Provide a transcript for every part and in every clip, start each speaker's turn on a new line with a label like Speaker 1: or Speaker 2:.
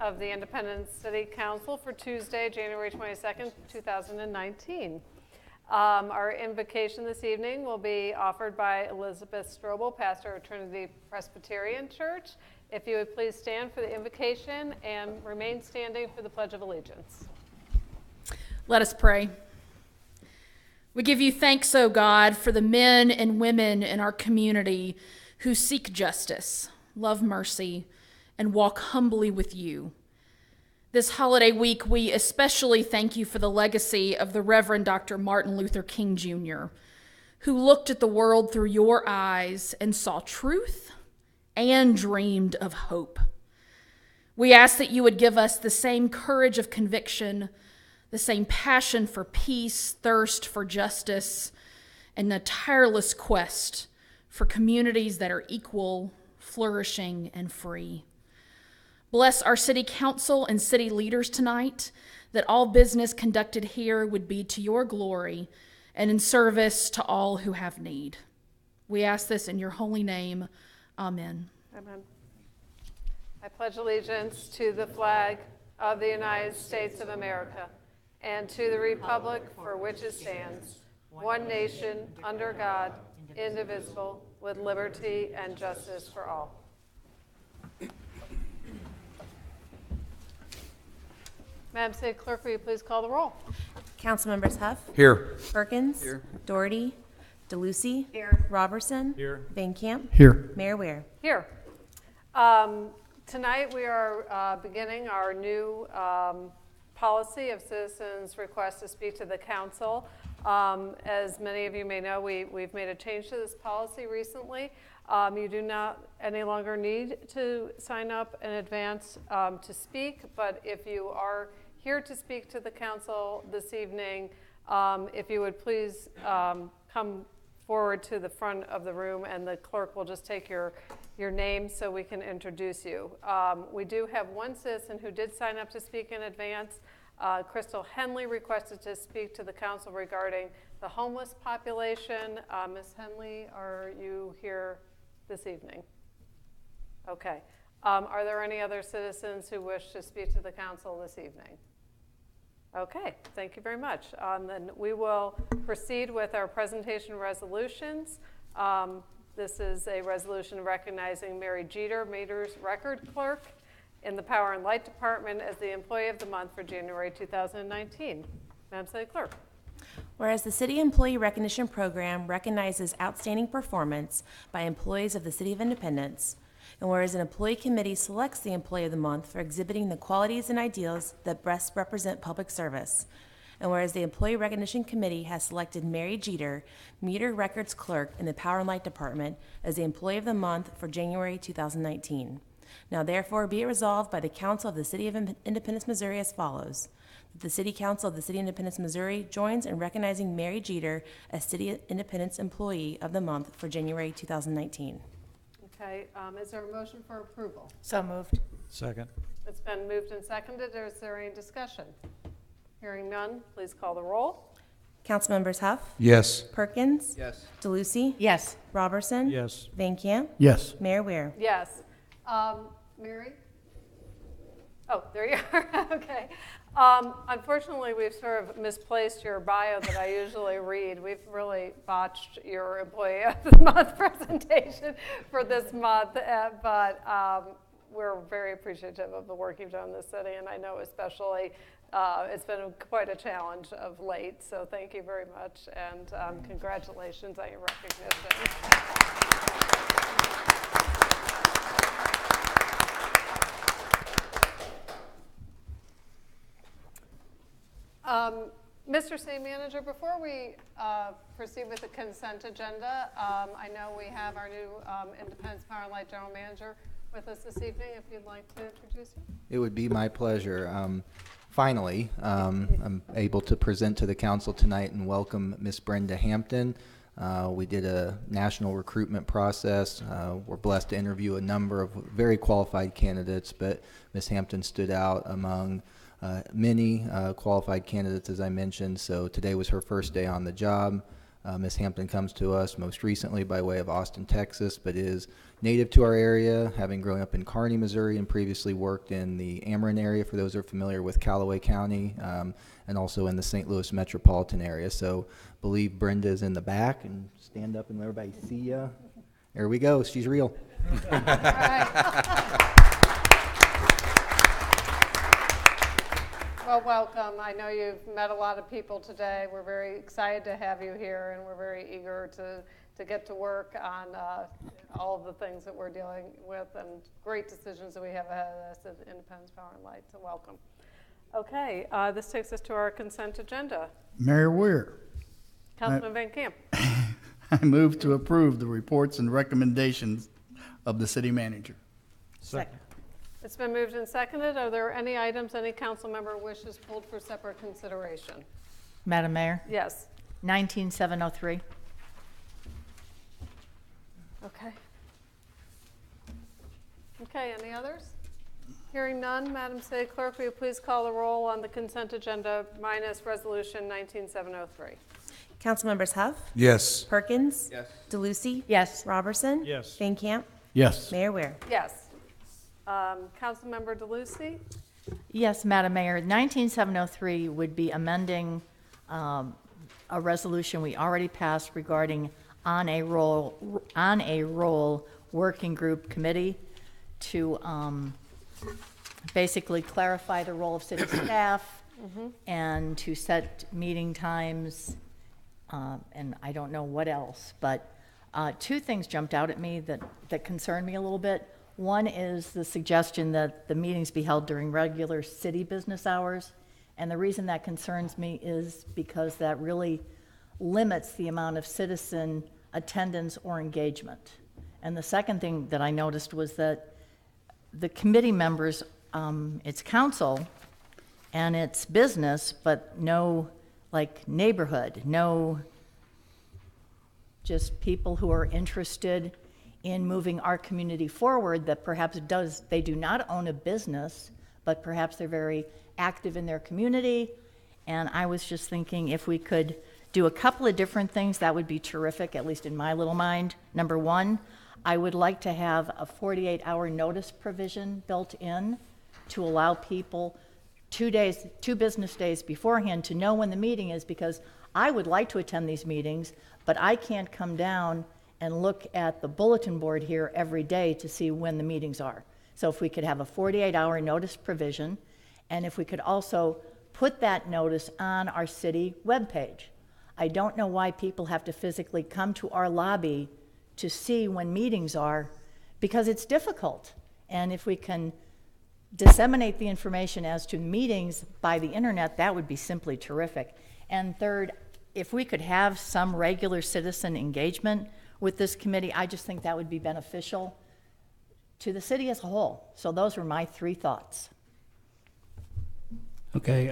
Speaker 1: of the Independence City Council for Tuesday, January 22nd, 2019. Our invocation this evening will be offered by Elizabeth Strobel, pastor of Trinity Presbyterian Church. If you would please stand for the invocation and remain standing for the Pledge of Allegiance.
Speaker 2: Let us pray. We give you thanks, O God, for the men and women in our community who seek justice, love mercy, and walk humbly with you. This holiday week, we especially thank you for the legacy of the Reverend Dr. Martin Luther King Jr., who looked at the world through your eyes and saw truth and dreamed of hope. We ask that you would give us the same courage of conviction, the same passion for peace, thirst for justice, and a tireless quest for communities that are equal, flourishing, and free. Bless our city council and city leaders tonight, that all business conducted here would be to your glory and in service to all who have need. We ask this in your holy name. Amen.
Speaker 1: Amen. I pledge allegiance to the flag of the United States of America and to the republic for which it stands, one nation, under God, indivisible, with liberty and justice for all. Madam City Clerk, will you please call the roll?
Speaker 3: Councilmembers Huff.
Speaker 4: Here.
Speaker 3: Perkins.
Speaker 4: Here.
Speaker 3: Doherty. DeLucy.
Speaker 5: Here.
Speaker 3: Robertson.
Speaker 4: Here.
Speaker 3: Van Camp.
Speaker 4: Here.
Speaker 3: Mayor Ware.
Speaker 1: Here. Tonight we are beginning our new policy of citizens' request to speak to the council. As many of you may know, we've made a change to this policy recently. You do not any longer need to sign up in advance to speak, but if you are here to speak to the council this evening, if you would please come forward to the front of the room, and the clerk will just take your name so we can introduce you. We do have one citizen who did sign up to speak in advance. Crystal Henley requested to speak to the council regarding the homeless population. Ms. Henley, are you here this evening? Okay. Are there any other citizens who wish to speak to the council this evening? Okay, thank you very much. Then we will proceed with our presentation resolutions. This is a resolution recognizing Mary Jeter, Meter's Record Clerk in the Power and Light Department, as the Employee of the Month for January 2019. Madam City Clerk.
Speaker 3: Whereas the City Employee Recognition Program recognizes outstanding performance by employees of the City of Independence, and whereas an employee committee selects the Employee of the Month for exhibiting the qualities and ideals that best represent public service, and whereas the Employee Recognition Committee has selected Mary Jeter, Meter Records Clerk in the Power and Light Department, as the Employee of the Month for January 2019. Now therefore be it resolved by the Council of the City of Independence, Missouri as follows. That the City Council of the City of Independence, Missouri joins in recognizing Mary Jeter as City Independence Employee of the Month for January 2019.
Speaker 1: Okay, is there a motion for approval?
Speaker 5: So moved.
Speaker 4: Second.
Speaker 1: It's been moved and seconded. Is there any discussion? Hearing none, please call the roll.
Speaker 3: Councilmembers Huff.
Speaker 4: Yes.
Speaker 3: Perkins.
Speaker 4: Yes.
Speaker 3: DeLucy.
Speaker 5: Yes.
Speaker 3: Robertson.
Speaker 4: Yes.
Speaker 3: Van Camp.
Speaker 4: Yes.
Speaker 3: Mayor Ware.
Speaker 1: Yes. Mary? Oh, there you are. Okay. Unfortunately, we've sort of misplaced your bio that I usually read. We've really botched your Employee of the Month presentation for this month, but we're very appreciative of the work you've done in the city, and I know especially it's been quite a challenge of late, so thank you very much, and congratulations on your recognition. Mr. City Manager, before we proceed with the consent agenda, I know we have our new Independence Power and Light General Manager with us this evening. If you'd like to introduce him.
Speaker 6: It would be my pleasure. Finally, I'm able to present to the council tonight and welcome Miss Brenda Hampton. We did a national recruitment process. We're blessed to interview a number of very qualified candidates, but Miss Hampton stood out among many qualified candidates, as I mentioned. So today was her first day on the job. Ms. Hampton comes to us most recently by way of Austin, Texas, but is native to our area, having grown up in Kearney, Missouri, and previously worked in the Ameren area, for those who are familiar with Callaway County, and also in the St. Louis metropolitan area. So believe Brenda is in the back, and stand up and let everybody see ya. There we go. She's real.
Speaker 1: All right. Well, welcome. I know you've met a lot of people today. We're very excited to have you here, and we're very eager to get to work on all of the things that we're dealing with and great decisions that we have ahead of us at Independence Power and Light. So welcome. Okay, this takes us to our consent agenda.
Speaker 4: Mayor Weir,
Speaker 1: Councilman Van Camp.
Speaker 4: I move to approve the reports and recommendations of the city manager.
Speaker 3: Second.
Speaker 1: It's been moved and seconded. Are there any items any council member wishes pulled for separate consideration?
Speaker 5: Madam Mayor,
Speaker 1: Yes.
Speaker 5: 19703.
Speaker 1: Okay. Okay, any others? Hearing none, Madam City Clerk, will you please call the roll on the consent agenda minus Resolution 19703?
Speaker 3: Councilmembers Huff,
Speaker 7: Yes.
Speaker 3: Perkins, DeLucy,
Speaker 5: Yes.
Speaker 3: Robertson,
Speaker 7: Yes.
Speaker 3: Van Camp,
Speaker 4: Yes.
Speaker 3: Mayor Weir.
Speaker 1: Yes. Councilmember DeLucy?
Speaker 5: Yes, Madam Mayor, 19703 would be amending a resolution we already passed regarding on a roll working group committee to basically clarify the role of city staff and to set meeting times, and I don't know what else, but two things jumped out at me that concerned me a little bit. One is the suggestion that the meetings be held during regular city business hours, and the reason that concerns me is because that really limits the amount of citizen attendance or engagement. And the second thing that I noticed was that the committee members, it's council and it's business, but no like neighborhood, no just people who are interested in moving our community forward that perhaps they do not own a business, but perhaps they're very active in their community. And I was just thinking if we could do a couple of different things, that would be terrific, at least in my little mind. Number one, I would like to have a 48-hour notice provision built in to allow people 2 business days beforehand to know when the meeting is, because I would like to attend these meetings, but I can't come down and look at the bulletin board here every day to see when the meetings are. So if we could have a 48-hour notice provision, and if we could also put that notice on our city webpage. I don't know why people have to physically come to our lobby to see when meetings are, because it's difficult. And if we can disseminate the information as to meetings by the internet, that would be simply terrific. And third, if we could have some regular citizen engagement with this committee, I just think that would be beneficial to the city as a whole. So those were my three thoughts.
Speaker 8: Okay,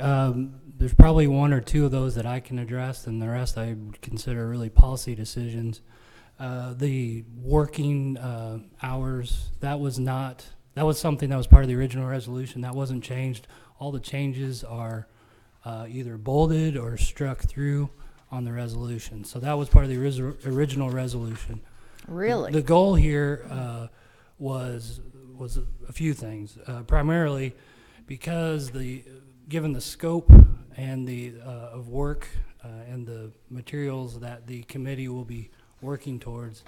Speaker 8: there's probably one or two of those that I can address, and the rest I would consider really policy decisions. The working hours, that was something that was part of the original resolution. That wasn't changed. All the changes are either bolded or struck through on the resolution. So that was part of the original resolution.
Speaker 5: Really?
Speaker 8: The goal here was a few things. Primarily because given the scope and of work and the materials that the committee will be working towards,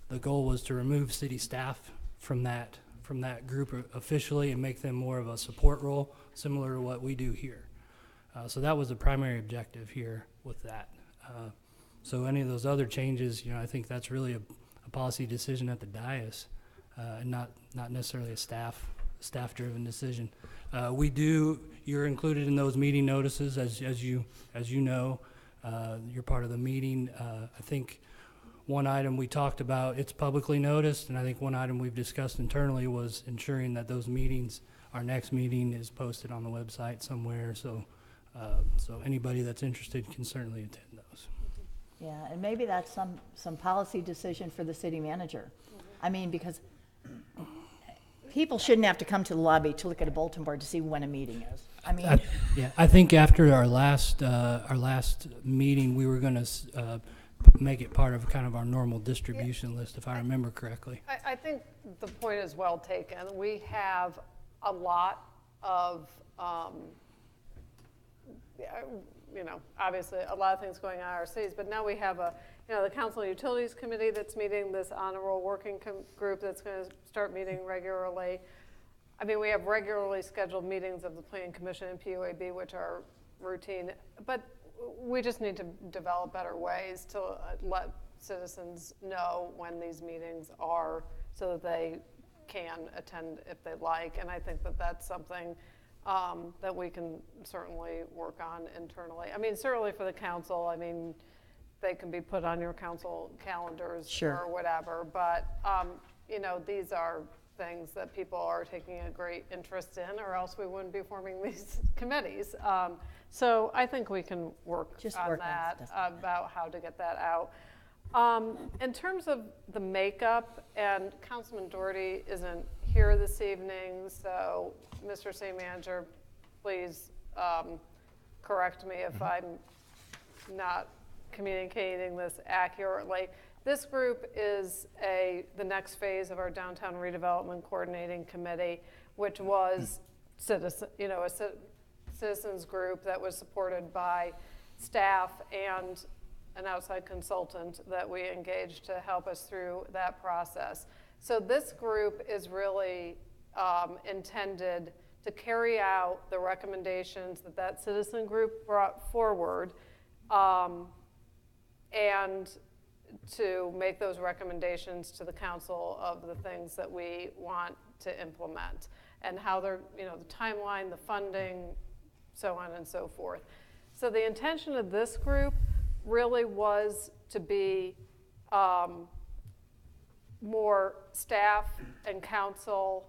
Speaker 8: the goal was to remove city staff from that group officially and make them more of a support role, similar to what we do here. So that was the primary objective here with that. So any of those other changes, I think that's really a policy decision at the dais, and not necessarily a staff-driven decision. You're included in those meeting notices, as you know. You're part of the meeting. I think one item we talked about, it's publicly noticed, and I think one item we've discussed internally was ensuring that those meetings, our next meeting, is posted on the website somewhere. So anybody that's interested can certainly attend those.
Speaker 5: Yeah, and maybe that's some policy decision for the city manager. I mean, because people shouldn't have to come to the lobby to look at a bulletin board to see when a meeting is. I mean,
Speaker 8: I think after our last meeting, we were going to make it part of kind of our normal distribution list, if I remember correctly.
Speaker 1: I think the point is well taken. We have a lot of, obviously a lot of things going on in our cities, but now we have the Council on Utilities Committee that's meeting, this honor roll working group that's going to start meeting regularly. I mean, we have regularly scheduled meetings of the Planning Commission and PUAB, which are routine, but we just need to develop better ways to let citizens know when these meetings are so that they can attend if they like. And I think that that's something that we can certainly work on internally. I mean, certainly for the council, I mean, they can be put on your council calendars
Speaker 5: Sure.
Speaker 1: or whatever, but these are things that people are taking a great interest in, or else we wouldn't be forming these committees. So I think we can work on that, about how to get that out. In terms of the makeup, and Councilman Doherty isn't here this evening, so Mr. City Manager, please correct me if I'm not communicating this accurately. This group is the next phase of our Downtown Redevelopment Coordinating Committee, which was a citizens group that was supported by staff and an outside consultant that we engaged to help us through that process. So this group is really intended to carry out the recommendations that citizen group brought forward, and to make those recommendations to the council of the things that we want to implement and how they're, the timeline, the funding, so on and so forth. So the intention of this group really was to be more staff and council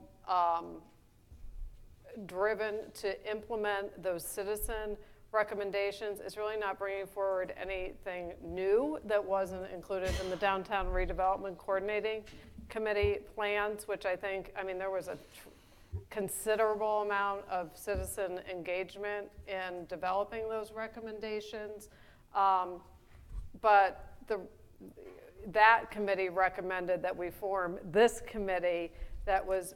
Speaker 1: driven to implement those citizen recommendations. It's really not bringing forward anything new that wasn't included in the Downtown Redevelopment Coordinating Committee plans, which I think, there was a considerable amount of citizen engagement in developing those recommendations. But that committee recommended that we form this committee that was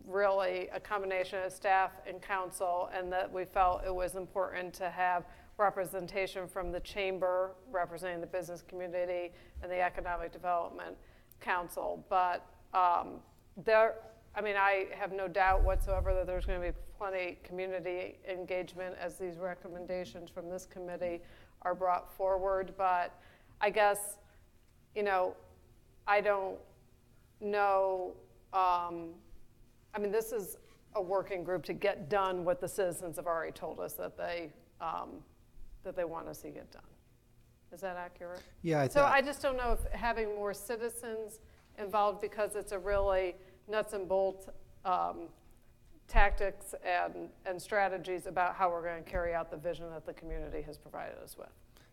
Speaker 1: really a combination of staff and council, and that we felt it was important to have representation from the chamber representing the business community and the Economic Development Council. But I have no doubt whatsoever that there's going to be plenty community engagement as these recommendations from this committee are brought forward. But I guess, I don't know. This is a working group to get done what the citizens have already told us that they want to see get done. Is that accurate?
Speaker 6: Yeah.
Speaker 1: So I just don't know if having more citizens involved, because it's a really nuts and bolts tactics and strategies about how we're going to carry out the vision that the community has provided us with.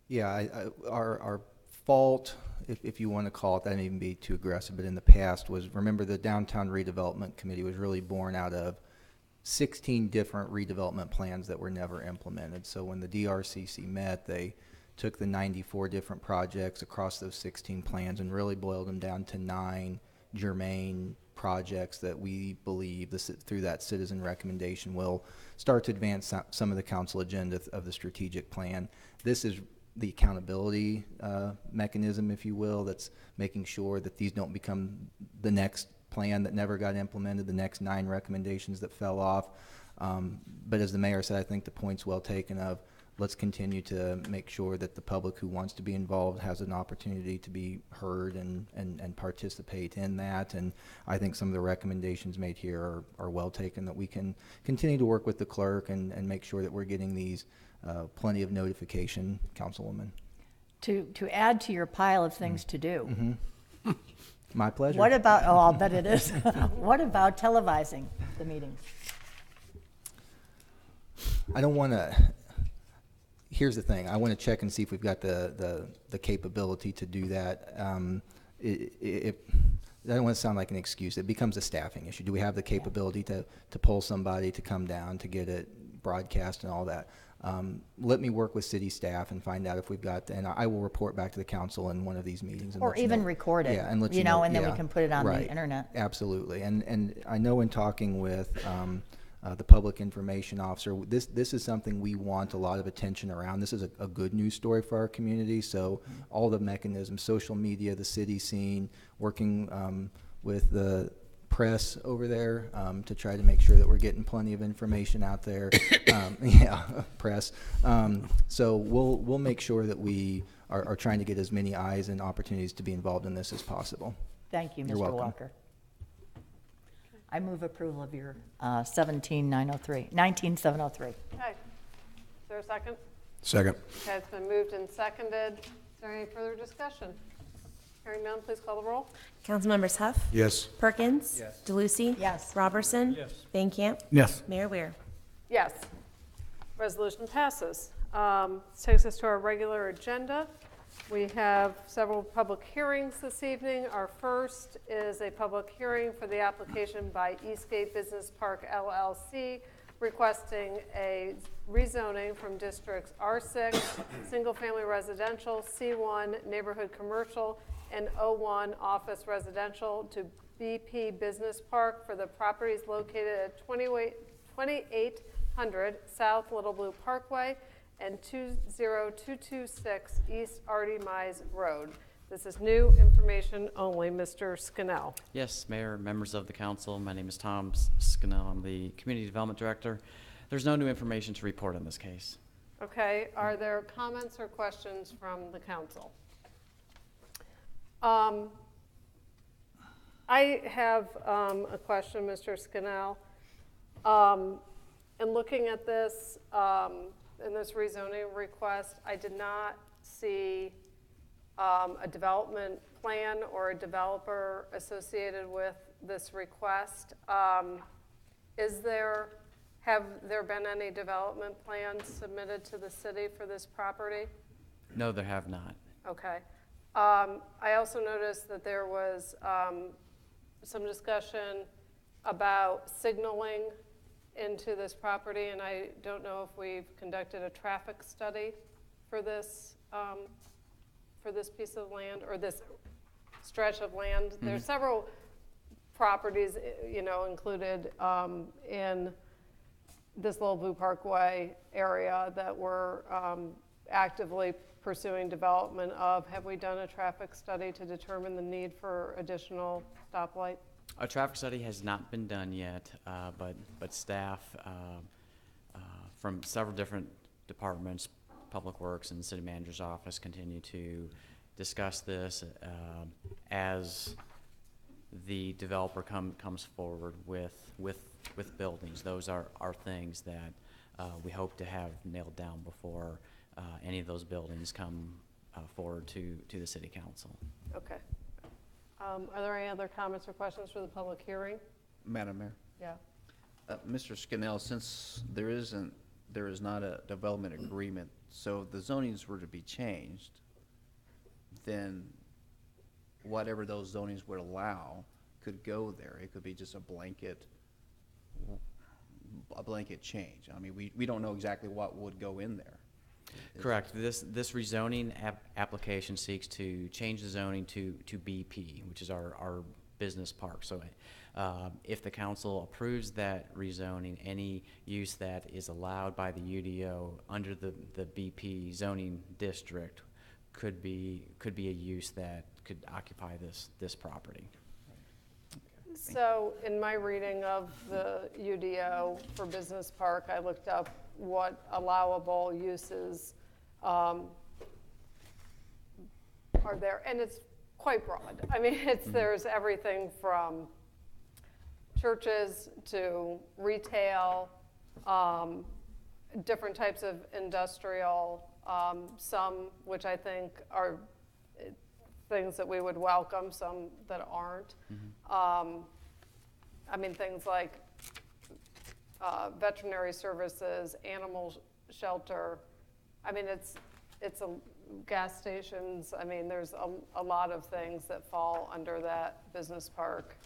Speaker 6: Yeah, our fault, if you want to call it that, and even be too aggressive, but in the past was, remember, the Downtown Redevelopment Committee was really born out of 16 different redevelopment plans that were never implemented. So when the DRCC met, they took the 94 different projects across those 16 plans and really boiled them down to 9 germane projects that we believe through that citizen recommendation will start to advance some of the council agenda of the strategic plan. This is the accountability mechanism, if you will, that's making sure that these don't become the next plan that never got implemented, the next 9 recommendations that fell off. But as the mayor said, I think the point's well taken of, let's continue to make sure that the public who wants to be involved has an opportunity to be heard and participate in that. And I think some of the recommendations made here are well taken, that we can continue to work with the clerk and make sure that we're getting these plenty of notification, Councilwoman.
Speaker 5: To add to your pile of things to do.
Speaker 6: Mm-hmm. My pleasure.
Speaker 5: What about, I'll bet it is. What about televising the meetings?
Speaker 6: I don't want to, here's the thing, I want to check and see if we've got the capability to do that. I don't want to sound like an excuse. It becomes a staffing issue. Do we have the capability to pull somebody to come down to get it broadcast and all that? let me work with city staff and find out if we've got, and I will report back to the council in one of these meetings. And
Speaker 5: Or
Speaker 6: let you
Speaker 5: even
Speaker 6: know.
Speaker 5: record it,
Speaker 6: Yeah, and let
Speaker 5: you know, and then we
Speaker 6: yeah,
Speaker 5: can put it on the
Speaker 6: right.
Speaker 5: internet.
Speaker 6: Absolutely. And I know in talking with the public information officer, this is something we want a lot of attention around. This is a good news story for our community. So all the mechanisms, social media, the city scene, working with the press over there to try to make sure that we're getting plenty of information out there. Yeah, press. So we'll make sure that we are trying to get as many eyes and opportunities to be involved in this as possible.
Speaker 5: Thank you,
Speaker 6: You're
Speaker 5: Mr.
Speaker 6: welcome.
Speaker 5: Walker. I move approval of your 19703.
Speaker 1: Okay. Is there a second?
Speaker 7: Second.
Speaker 1: Okay, it's been moved and seconded. Is there any further discussion? Hearing none, please call the roll.
Speaker 3: Councilmembers Huff.
Speaker 7: Yes.
Speaker 3: Perkins.
Speaker 7: Yes.
Speaker 3: DeLucy.
Speaker 5: Yes.
Speaker 3: Robertson.
Speaker 8: Yes.
Speaker 3: Van Camp.
Speaker 7: Yes.
Speaker 3: Mayor Weir.
Speaker 1: Yes. Resolution passes. This takes us to our regular agenda. We have several public hearings this evening. Our first is a public hearing for the application by Eastgate Business Park LLC requesting a rezoning from districts R6, single-family residential, C1, neighborhood commercial, and O1, office residential, to BP Business Park for the properties located at 2800 South Little Blue Parkway and 20226 East Artie Mize Road. This is new information only. Mr. Scannell.
Speaker 9: Yes, Mayor, members of the council, my name is Tom Scannell. I'm the Community Development Director. There's no new information to report in this case.
Speaker 1: Okay, are there comments or questions from the council? I have a question, Mr. Scannell. In looking at this, in this rezoning request, I did not see a development plan or a developer associated with this request. Have there been any development plans submitted to the city for this property?
Speaker 9: No, there have not.
Speaker 1: Okay. I also noticed that there was some discussion about signaling into this property, and I don't know if we've conducted a traffic study for this piece of land or this stretch of land. Mm-hmm. There's several properties, included in this Little Blue Parkway area that we're actively pursuing development of. Have we done a traffic study to determine the need for additional stoplight?
Speaker 9: A traffic study has not been done yet, but staff from several different departments, Public Works and City Manager's Office, continue to discuss this as the developer comes forward with buildings. Those are things that we hope to have nailed down before any of those buildings come forward to the City Council.
Speaker 1: Okay. Are there any other comments or questions for the public hearing?
Speaker 10: Madam Mayor.
Speaker 1: Yeah.
Speaker 10: Mr. Scannell, since there is not a development agreement, so if the zonings were to be changed, then whatever those zonings would allow could go there. It could be just a blanket change. I mean, we don't know exactly what would go in there.
Speaker 9: Correct. This rezoning application seeks to change the zoning to BP, which is our business park. So if the council approves that rezoning, any use that is allowed by the UDO under the BP zoning district could be a use that could occupy this property.
Speaker 1: So in my reading of the UDO for Business Park, I looked up what allowable uses are there, and it's quite broad. I mean, there's everything from churches to retail, different types of industrial, some which I think are things that we would welcome, some that aren't. Mm-hmm. I mean, things like veterinary services, animal shelter. I mean, it's a gas stations. I mean, there's a lot of things that fall under that business park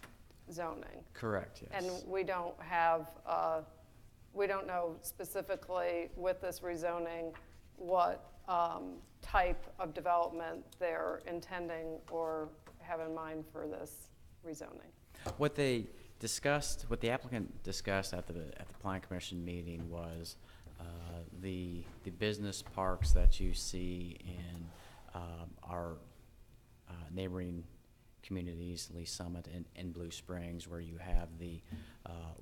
Speaker 1: zoning.
Speaker 9: Correct, yes.
Speaker 1: And we don't have we don't know specifically with this rezoning what type of development they're intending or have in mind for this rezoning.
Speaker 9: What they discussed, what the applicant discussed at the Plan Commission meeting was the business parks that you see in our neighboring communities, Lee Summit and Blue Springs, where you have the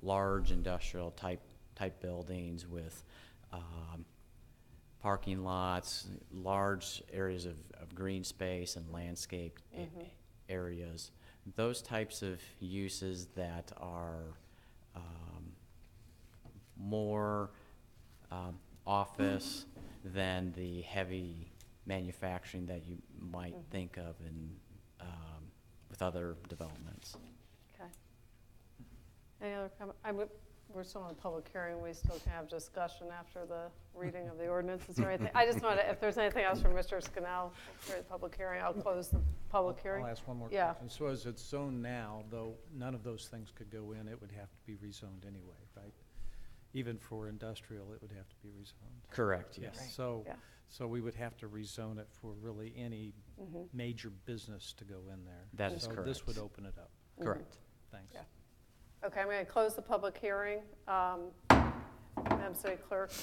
Speaker 9: large industrial type buildings with parking lots, large areas of green space and landscaped areas. Those types of uses that are more office than the heavy manufacturing that you might think of in with other developments.
Speaker 1: Okay. Any other comment? We're still in a public hearing. We still can have discussion after the reading of the ordinance. Is there anything? I just want to, if there's anything else from Mr. Scannell for the public hearing, I'll close the public hearing.
Speaker 7: I'll ask one more
Speaker 1: Yeah.
Speaker 7: question. So as it's zoned now, though none of those things could go in, it would have to be rezoned anyway, right? Even for industrial, it would have to be rezoned.
Speaker 9: Correct, yes.
Speaker 7: So,
Speaker 1: Yeah.
Speaker 7: so we would have to rezone it for really any major business to go in there.
Speaker 9: That is
Speaker 7: So
Speaker 9: correct.
Speaker 7: this would open it up.
Speaker 9: Correct.
Speaker 7: Thanks.
Speaker 1: Yeah. Okay, I'm going to close the public hearing. Madam City Clerk.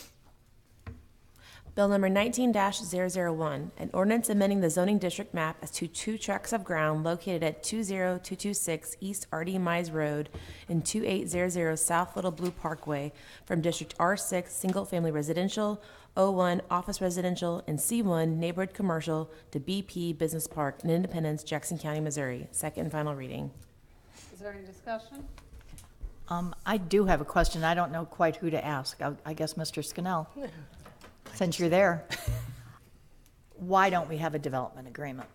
Speaker 3: Bill number 19-001, an ordinance amending the zoning district map as to 2 tracts of ground located at 20226 East R.D. Mize Road and 2800 South Little Blue Parkway from District R6 Single Family Residential, O1 Office Residential, and C1 Neighborhood Commercial to BP Business Park in Independence, Jackson County, Missouri. Second and final reading.
Speaker 1: Is there any discussion?
Speaker 5: I do have a question. I don't know quite who to ask. I guess Mr. Scannell, since you're there. Why don't we have a development agreement?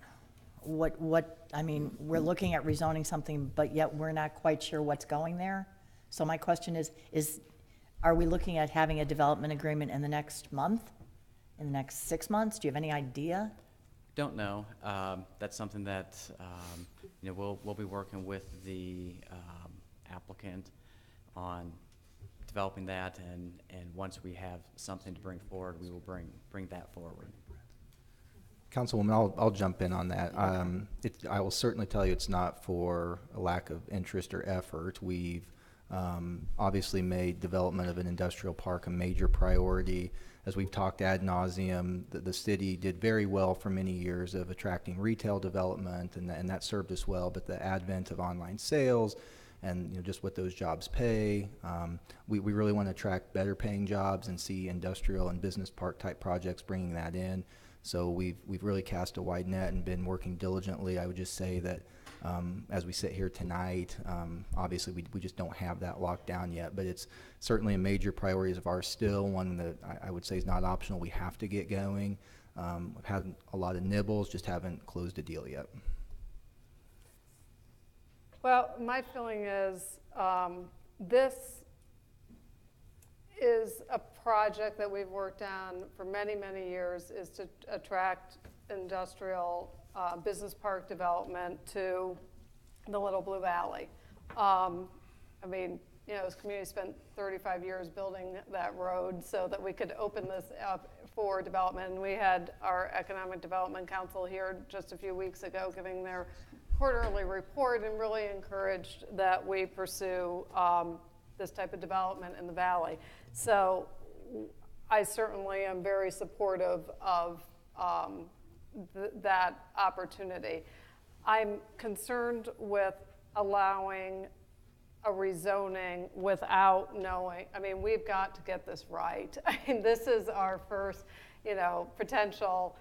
Speaker 5: I mean, we're looking at rezoning something, but yet we're not quite sure what's going there. So my question is, are we looking at having a development agreement in the next month? In the next 6 months? Do you have any idea?
Speaker 9: Don't know. That's something that we'll be working with the applicant on developing that, and once we have something to bring forward, we will bring that forward.
Speaker 6: Councilwoman, I'll jump in on that. I will certainly tell you it's not for a lack of interest or effort. We've obviously made development of an industrial park a major priority. As we've talked ad nauseum, the city did very well for many years of attracting retail development, and that served us well. But the advent of online sales and just what those jobs pay, we really want to attract better paying jobs and see industrial and business park type projects bringing that in. So we've really cast a wide net and been working diligently. I would just say that as we sit here tonight, obviously we just don't have that locked down yet, but it's certainly a major priority of ours still, one that I would say is not optional. We have to get going. We've had a lot of nibbles, just haven't closed a deal yet.
Speaker 1: Well, my feeling is this is a project that we've worked on for many, many years, is to attract industrial business park development to the Little Blue Valley. I mean, this community spent 35 years building that road so that we could open this up for development. And we had our Economic Development Council here just a few weeks ago giving their quarterly report and really encouraged that we pursue this type of development in the valley. So I certainly am very supportive of that opportunity. I'm concerned with allowing a rezoning without knowing. I mean, we've got to get this right. I mean, this is our first, potential,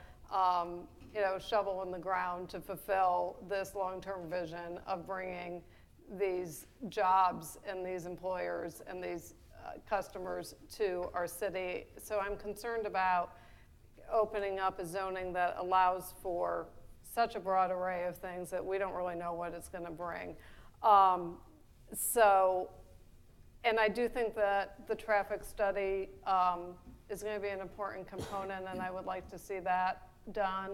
Speaker 1: shovel in the ground to fulfill this long-term vision of bringing these jobs and these employers and these customers to our city. So I'm concerned about opening up a zoning that allows for such a broad array of things that we don't really know what it's going to bring. And I do think that the traffic study is going to be an important component, and I would like to see that done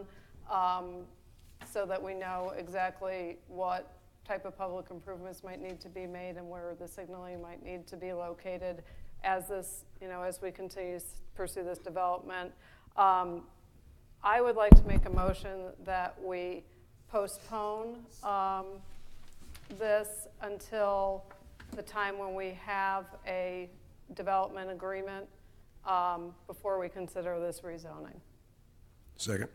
Speaker 1: so that we know exactly what type of public improvements might need to be made and where the signaling might need to be located as this, as we continue to pursue this development. I would like to make a motion that we postpone this until the time when we have a development agreement before we consider this rezoning.
Speaker 11: Second.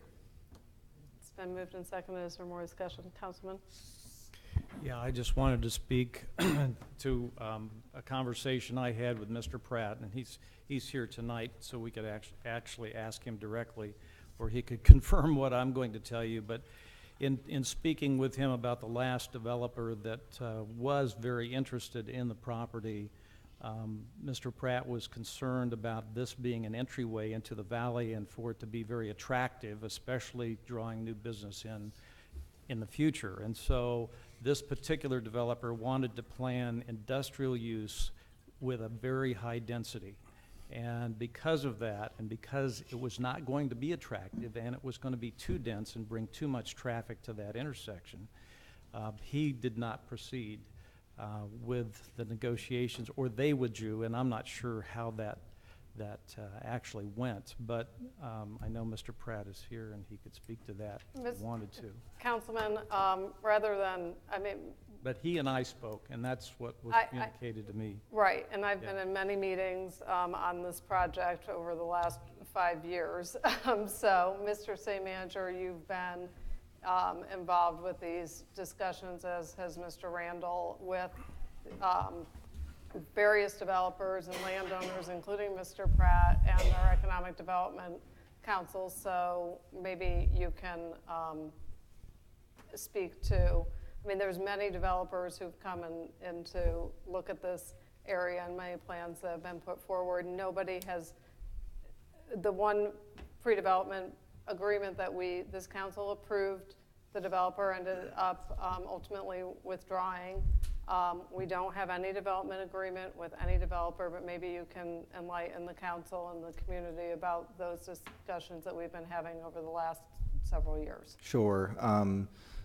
Speaker 1: It's been moved and seconded. Is there more discussion? Councilman?
Speaker 7: Yeah, I just wanted to speak to a conversation I had with Mr. Pratt, and he's here tonight, so we could actually ask him directly, or he could confirm what I'm going to tell you. But in speaking with him about the last developer that was very interested in the property, Mr. Pratt was concerned about this being an entryway into the valley and for it to be very attractive, especially drawing new business in the future. And so this particular developer wanted to plan industrial use with a very high density. And because of that, and because it was not going to be attractive and it was going to be too dense and bring too much traffic to that intersection, he did not proceed with the negotiations, or they withdrew, and I'm not sure how that actually went. But I know Mr. Pratt is here and he could speak to that if he wanted to.
Speaker 1: Councilman,
Speaker 7: But he and I spoke, and that's what was communicated to me.
Speaker 1: Right, and I've been in many meetings on this project over the last 5 years. So, Mr. City Manager, you've been involved with these discussions, as has Mr. Randall, with various developers and landowners, including Mr. Pratt and our Economic Development Council. So maybe you can speak to, there's many developers who've come in to look at this area and many plans that have been put forward. Nobody has, the one pre-development agreement that this council approved, the developer ended up ultimately withdrawing. We don't have any development agreement with any developer, but maybe you can enlighten the council and the community about those discussions that we've been having over the last several years.
Speaker 6: Sure.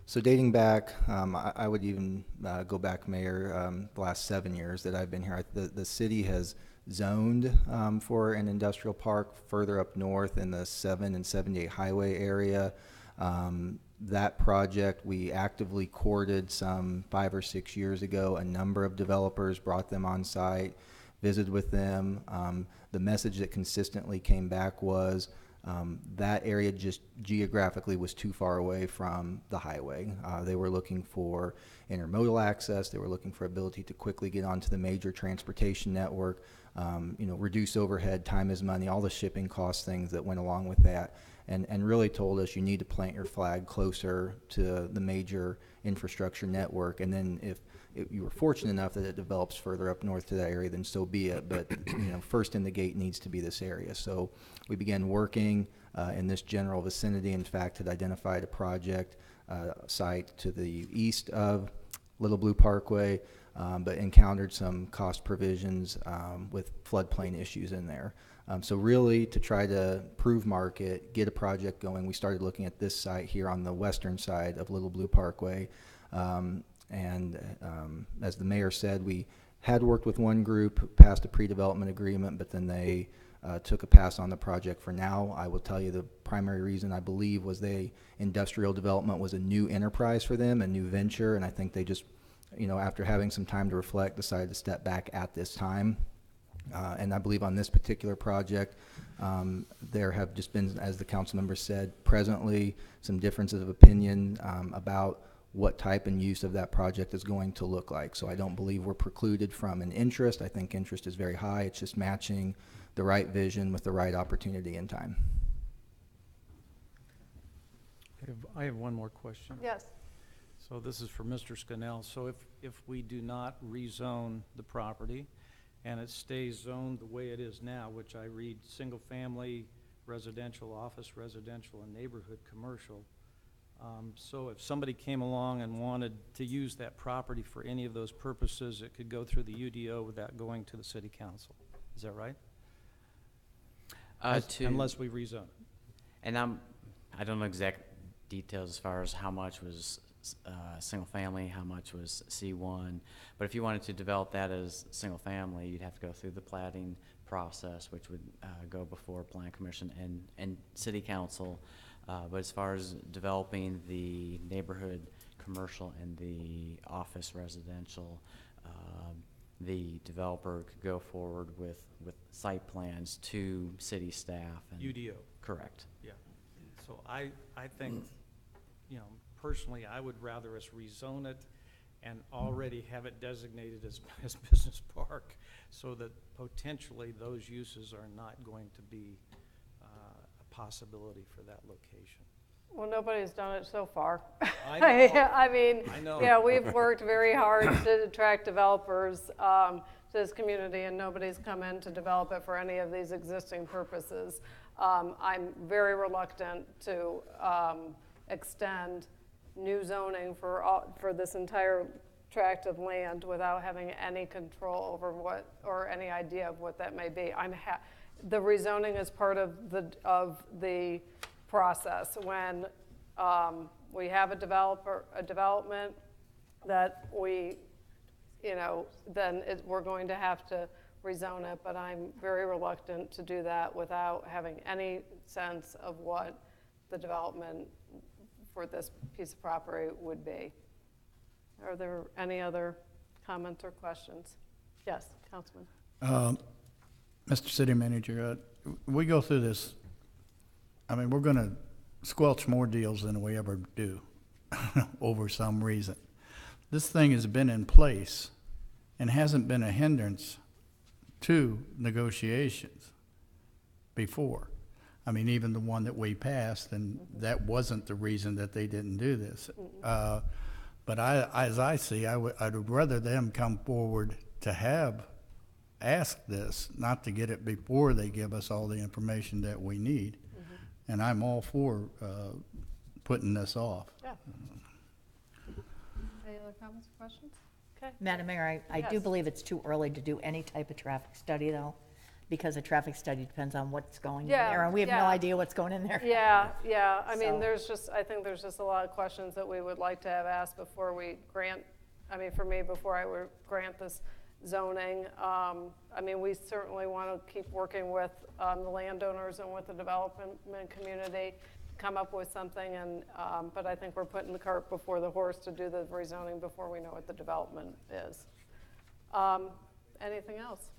Speaker 6: So dating back, I would even go back, Mayor, the last 7 years that I've been here. The city has zoned for an industrial park further up north in the 7 and 78 highway area. That project we actively courted some 5 or 6 years ago. A number of developers brought them on site, visited with them. The message that consistently came back was that area just geographically was too far away from the highway. They were looking for intermodal access. They were looking for ability to quickly get onto the major transportation network, reduce overhead, time is money, all the shipping cost things that went along with that. And really told us you need to plant your flag closer to the major infrastructure network. And then if you were fortunate enough that it develops further up north to that area, then so be it. But first in the gate needs to be this area. So we began working in this general vicinity. In fact, had identified a project site to the east of Little Blue Parkway, but encountered some cost provisions with floodplain issues in there. So really, to try to prove market, get a project going, we started looking at this site here on the western side of Little Blue Parkway. As the mayor said, we had worked with one group, passed a pre-development agreement, but then they took a pass on the project for now. I will tell you the primary reason, I believe, was industrial development was a new enterprise for them, a new venture, and I think they just, after having some time to reflect, decided to step back at this time. And I believe on this particular project, there have just been, as the council member said, presently some differences of opinion about what type and use of that project is going to look like. So I don't believe we're precluded from an interest. I think interest is very high. It's just matching the right vision with the right opportunity and time.
Speaker 7: I have one more question.
Speaker 1: Yes.
Speaker 7: So this is for Mr. Scannell. So if we do not rezone the property and it stays zoned the way it is now, which I read single family, residential, office, residential, and neighborhood commercial. So if somebody came along and wanted to use that property for any of those purposes, it could go through the UDO without going to the city council. Is that right? Unless we rezone it.
Speaker 9: And I don't know exact details as far as how much was single family, how much was C1. But if you wanted to develop that as single family, you'd have to go through the platting process, which would go before Plan Commission and City Council. But as far as developing the neighborhood commercial and the office residential, the developer could go forward with site plans to city staff. And
Speaker 7: UDO.
Speaker 9: Correct.
Speaker 7: Yeah. So I think, you know, personally, I would rather us rezone it and already have it designated as business park, so that potentially those uses are not going to be a possibility for that location.
Speaker 1: Well, nobody's done it so far.
Speaker 7: I know.
Speaker 1: I mean,
Speaker 7: I know.
Speaker 1: yeah, we've worked very hard to attract developers to this community, and nobody's come in to develop it for any of these existing purposes. I'm very reluctant to extend new zoning for this entire tract of land without having any control over what, or any idea of what that may be. The rezoning is part of the process. When we have a development that we, you know, then we're going to have to rezone it, but I'm very reluctant to do that without having any sense of what the development for this piece of property would be. Are there any other comments or questions? Yes, Councilman.
Speaker 4: Mr. City Manager, we go through this, I mean, we're gonna squelch more deals than we ever do over some reason. This thing has been in place and hasn't been a hindrance to negotiations before. I mean, even the one that we passed, and that wasn't the reason that they didn't do this. But as I see, I'd rather them come forward to ask this, not to get it before they give us all the information that we need. And I'm all for putting this off.
Speaker 1: Yeah. Any other comments or questions? Okay.
Speaker 5: Madam Mayor, I do
Speaker 1: Yes.
Speaker 5: believe it's too early to do any type of traffic study, though, because a traffic study depends on what's going in
Speaker 1: Yeah,
Speaker 5: there, and we have no
Speaker 1: yeah.
Speaker 5: idea what's going in there.
Speaker 1: Yeah, yeah. I mean,
Speaker 5: So-
Speaker 1: I think there's just a lot of questions that we would like to have asked before we grant, I mean, for me, before I would grant this zoning. I mean, we certainly want to keep working with the landowners and with the development community, come up with something, and but I think we're putting the cart before the horse to do the rezoning before we know what the development is. Anything else?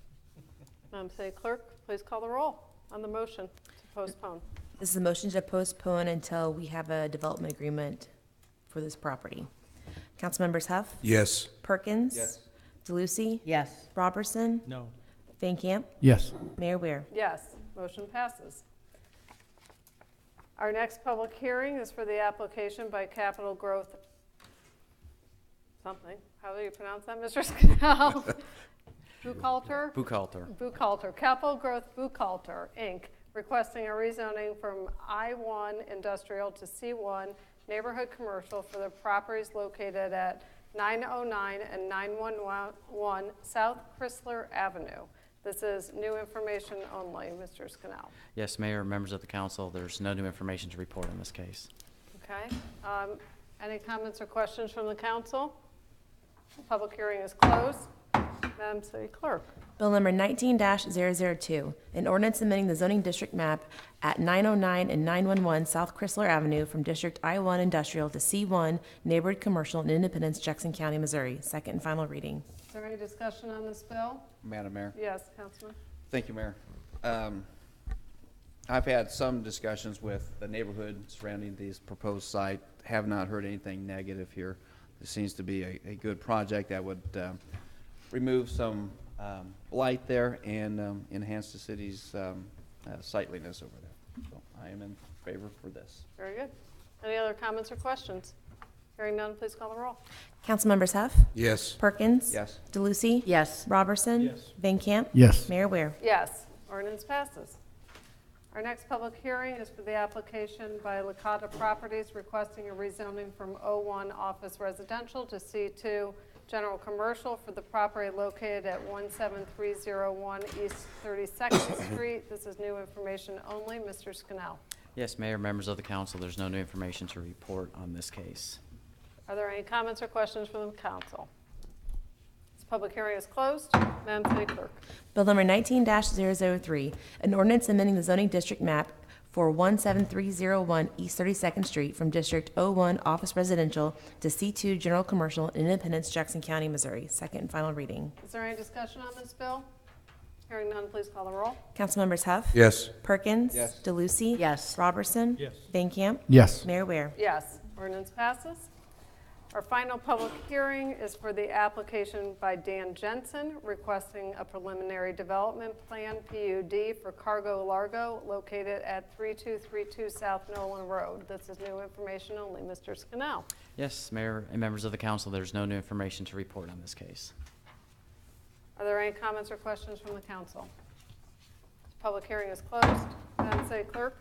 Speaker 1: Madam City Clerk, please call the roll on the motion to postpone.
Speaker 3: This is a motion to postpone until we have a development agreement for this property. Councilmembers Huff?
Speaker 11: Yes.
Speaker 3: Perkins?
Speaker 10: Yes.
Speaker 3: DeLucy?
Speaker 5: Yes.
Speaker 3: Robertson?
Speaker 7: No.
Speaker 3: Van Camp?
Speaker 4: Yes.
Speaker 3: Mayor Ware?
Speaker 1: Yes, motion passes. Our next public hearing is for the application by Capital Growth, something, how do you pronounce that, Mr. Scannell? Buchalter? Buchalter, Capital Growth Buchalter, Inc., requesting a rezoning from I-1 Industrial to C1 Neighborhood Commercial for the properties located at 909 and 911 South Chrysler Avenue. This is new information only. Mr. Scannell.
Speaker 9: Yes, Mayor, members of the council, there's no new information to report in this case.
Speaker 1: Okay. Any comments or questions from the council? Public hearing is closed. Madam City Clerk.
Speaker 3: Bill number 19-002, an ordinance amending the zoning district map at 909 and 911 South Chrysler Avenue from District I-1 Industrial to C1 Neighborhood Commercial in Independence, Jackson County, Missouri. Second and final reading.
Speaker 1: Is there any discussion on this bill?
Speaker 10: Madam Mayor.
Speaker 1: Yes, Councilman.
Speaker 10: Thank you, Mayor. I've had some discussions with the neighborhood surrounding this proposed site. Have not heard anything negative here. This seems to be a good project that would remove some blight there and enhance the city's sightliness over there. So I am in favor for this.
Speaker 1: Very good. Any other comments or questions? Hearing none, please call the roll.
Speaker 3: Councilmembers Huff?
Speaker 11: Yes.
Speaker 3: Perkins?
Speaker 10: Yes.
Speaker 3: DeLucy?
Speaker 5: Yes.
Speaker 3: Robertson?
Speaker 7: Yes.
Speaker 3: Van Camp?
Speaker 4: Yes.
Speaker 3: Mayor Ware?
Speaker 1: Yes, ordinance passes. Our next public hearing is for the application by Licata Properties requesting a rezoning from O1 Office Residential to C2 General Commercial for the property located at 17301 East 32nd Street. This is new information only. Mr. Scannell.
Speaker 9: Yes, Mayor, members of the council, there's no new information to report on this case.
Speaker 1: Are there any comments or questions from the council? This public hearing is closed. Madam City Clerk.
Speaker 3: Bill number 19-003, an ordinance amending the zoning district map for 17301 East 32nd Street from District 01 Office Residential to C2 General Commercial in Independence, Jackson County, Missouri. Second and final reading.
Speaker 1: Is there any discussion on this bill? Hearing none, please call the roll.
Speaker 3: Councilmembers Huff?
Speaker 11: Yes.
Speaker 3: Perkins? Yes. DeLucy?
Speaker 5: Yes.
Speaker 3: Robertson?
Speaker 7: Yes.
Speaker 3: Van Camp?
Speaker 4: Yes.
Speaker 3: Mayor Ware?
Speaker 1: Yes, ordinance passes. Our final public hearing is for the application by Dan Jensen requesting a preliminary development plan, PUD, for Cargo Largo located at 3232 South Nolan Road. This is new information only. Mr. Scannell.
Speaker 9: Yes, Mayor and members of the council, there's no new information to report on this case.
Speaker 1: Are there any comments or questions from the council? This public hearing is closed. Madam City Clerk.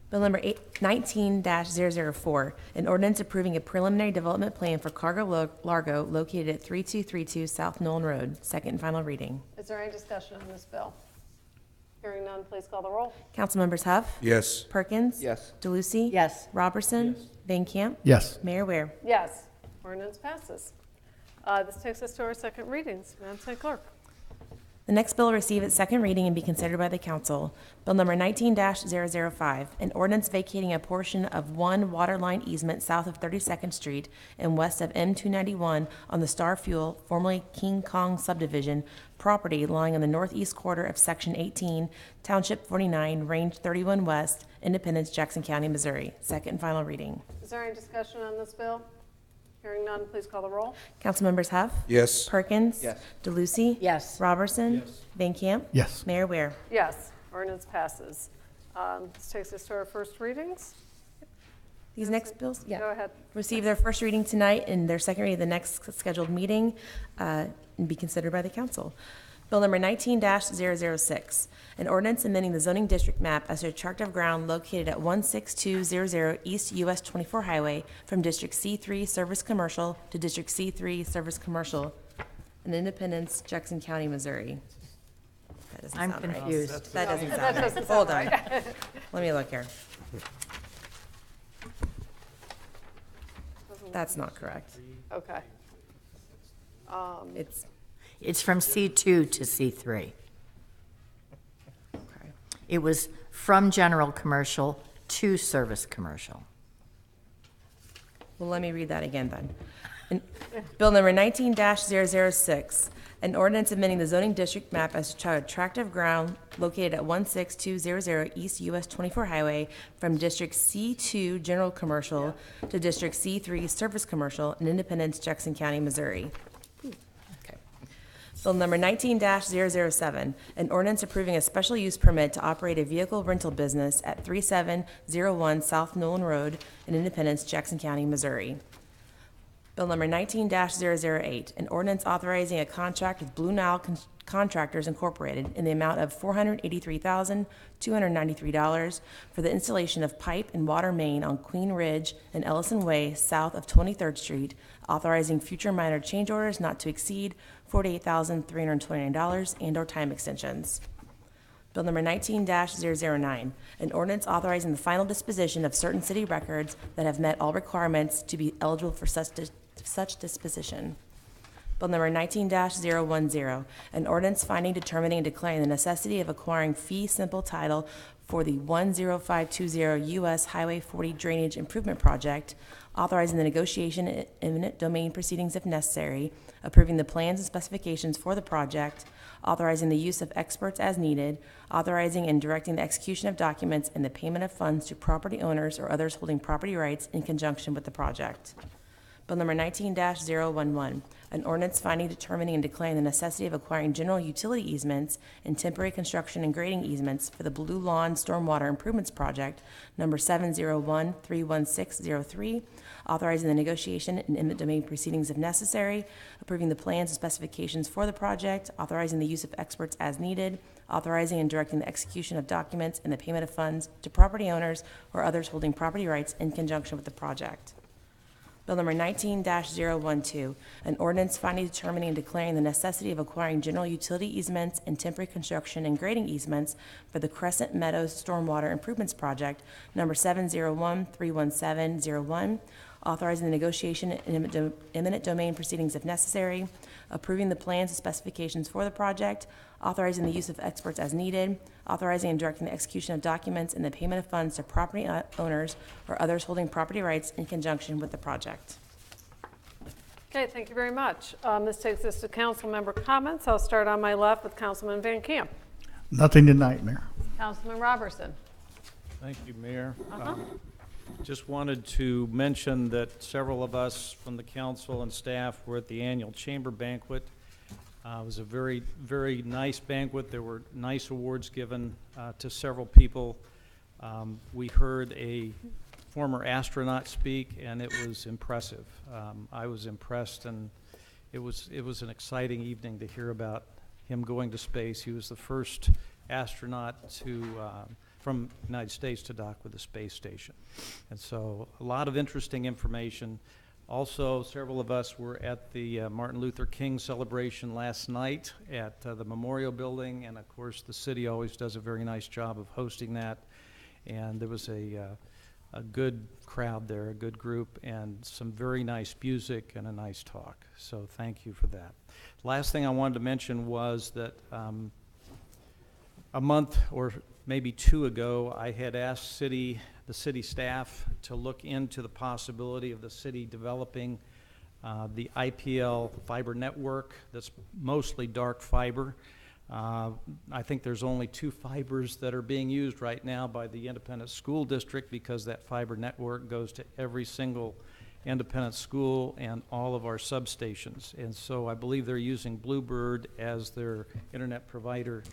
Speaker 3: Bill number 19-004, an ordinance approving a preliminary development plan for Cargo Largo located at 3232 South Nolan Road. Second and final reading.
Speaker 1: Is there any discussion on this bill? Hearing none, please call the roll.
Speaker 3: Councilmembers Huff?
Speaker 11: Yes.
Speaker 3: Perkins?
Speaker 10: Yes.
Speaker 3: DeLucy?
Speaker 5: Yes.
Speaker 3: Robertson? Van Camp?
Speaker 4: Yes.
Speaker 3: Mayor Ware?
Speaker 1: Yes, ordinance passes. This takes us to our second readings. Madam City Clerk.
Speaker 3: The next bill will receive its second reading and be considered by the council. Bill number 19-005, an ordinance vacating a portion of one water line easement south of 32nd Street and west of M291 on the Star Fuel, formerly King Kong subdivision, property lying on the northeast quarter of Section 18, Township 49, Range 31 West, Independence, Jackson County, Missouri. Second and final reading.
Speaker 1: Is there any discussion on this bill? Hearing none, please call the roll.
Speaker 3: Councilmembers Huff?
Speaker 11: Yes.
Speaker 3: Perkins?
Speaker 10: Yes.
Speaker 3: DeLucy?
Speaker 5: Yes.
Speaker 3: Robertson? Van Camp?
Speaker 4: Yes.
Speaker 3: Mayor Ware?
Speaker 1: Yes, ordinance passes. This takes us to our first readings.
Speaker 3: These next bills,
Speaker 1: Go ahead.
Speaker 3: receive their first reading tonight and their second reading at the next scheduled meeting and be considered by the council. Bill number 19-006, an ordinance amending the zoning district map as a tract of ground located at 16200 East US 24 Highway from District C3 Service Commercial to District C3 Service Commercial in Independence, Jackson County, Missouri. That doesn't
Speaker 5: I'm
Speaker 3: sound right.
Speaker 5: confused.
Speaker 3: That doesn't
Speaker 1: That
Speaker 3: sound right.
Speaker 1: doesn't
Speaker 3: Hold
Speaker 1: sound
Speaker 3: on. Let me look here. That's not correct.
Speaker 1: Okay.
Speaker 3: It's,
Speaker 5: From C2 to C3.
Speaker 3: okay.
Speaker 5: It was from general commercial to service commercial.
Speaker 3: Well, let me read that again then. Bill number 19-006, an ordinance amending the zoning district map as a tract of ground located at 16200 East US 24 Highway from District C2 General Commercial to District C3 Service Commercial in Independence, Jackson County, Missouri. Okay. Bill number 19-007, an ordinance approving a special use permit to operate a vehicle rental business at 3701 South Nolan Road in Independence, Jackson County, Missouri. Bill number 19-008, an ordinance authorizing a contract with Blue Nile Contractors Incorporated in the amount of $483,293 for the installation of pipe and water main on Queen Ridge and Ellison Way south of 23rd Street, authorizing future minor change orders not to exceed $48,329 and/or time extensions. Bill number 19-009, an ordinance authorizing the final disposition of certain city records that have met all requirements to be eligible for such disposition. Bill number 19-010, an ordinance finding, determining, and declaring the necessity of acquiring fee simple title for the 10520 U.S. Highway 40 Drainage Improvement Project, authorizing the negotiation and eminent domain proceedings if necessary, approving the plans and specifications for the project, authorizing the use of experts as needed, authorizing and directing the execution of documents and the payment of funds to property owners or others holding property rights in conjunction with the project. Bill number 19-011, an ordinance finding, determining, and declaring the necessity of acquiring general utility easements and temporary construction and grading easements for the Blue Lawn Stormwater Improvements Project, number 701-31603, authorizing the negotiation and eminent domain proceedings if necessary, approving the plans and specifications for the project, authorizing the use of experts as needed, authorizing and directing the execution of documents and the payment of funds to property owners or others holding property rights in conjunction with the project. Bill number 19-012, an ordinance finding, determining, and declaring the necessity of acquiring general utility easements and temporary construction and grading easements for the Crescent Meadows Stormwater Improvements Project, number 701-31701, authorizing the negotiation and eminent domain proceedings if necessary, approving the plans and specifications for the project, authorizing the use of experts as needed, authorizing and directing the execution of documents and the payment of funds to property owners or others holding property rights in conjunction with the project.
Speaker 1: Okay, thank you very much. This takes us to council member comments. I'll start on my left with Councilman Van Camp.
Speaker 4: Nothing tonight, Mayor.
Speaker 1: Councilman Robertson.
Speaker 7: Thank you, Mayor. Just wanted to mention that several of us from the council and staff were at the annual chamber banquet. It was a very, very nice banquet. There were nice awards given to several people. We heard a former astronaut speak, and it was impressive. I was impressed, and it was an exciting evening to hear about him going to space. He was the first astronaut from the United States to dock with the space station. And so a lot of interesting information. Also, several of us were at the Martin Luther King celebration last night at the Memorial Building, and of course the city always does a very nice job of hosting that. And there was a good crowd there, a good group, and some very nice music and a nice talk. So thank you for that. Last thing I wanted to mention was that a month or maybe two ago, I had asked the city staff to look into the possibility of the city developing the IPL fiber network that's mostly dark fiber. I think there's only 2 fibers that are being used right now by the independent school district, because that fiber network goes to every single independent school and all of our substations. And so I believe they're using Bluebird as their internet provider.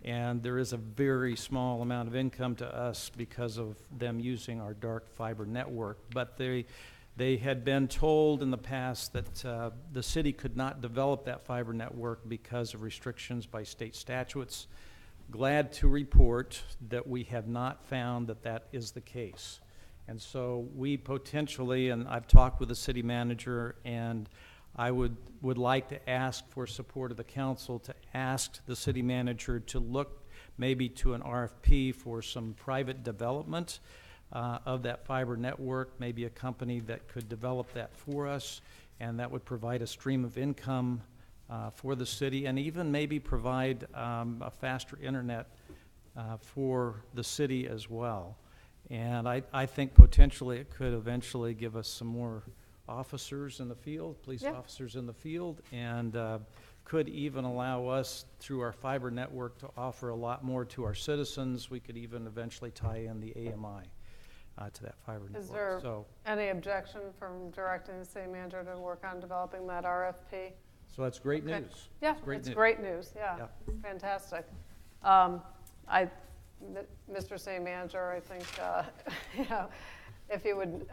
Speaker 7: And there is a very small amount of income to us because of them using our dark fiber network. But they had been told in the past that the city could not develop that fiber network because of restrictions by state statutes. Glad to report that we have not found that that is the case. And so we potentially, and I've talked with the city manager, and I would like to ask for support of the council to ask the city manager to look maybe to an RFP for some private development of that fiber network, maybe a company that could develop that for us, and that would provide a stream of income for the city, and even maybe provide a faster internet for the city as well. And I think potentially it could eventually give us some more officers in the field, police officers in the field, and could even allow us through our fiber network to offer a lot more to our citizens. We could even eventually tie in the AMI to that fiber network.
Speaker 1: Is there any objection from directing the city manager to work on developing that RFP?
Speaker 7: So that's great news.
Speaker 1: Yeah, it's great news. Yeah, fantastic. Mr. City Manager, I think, you know, if you would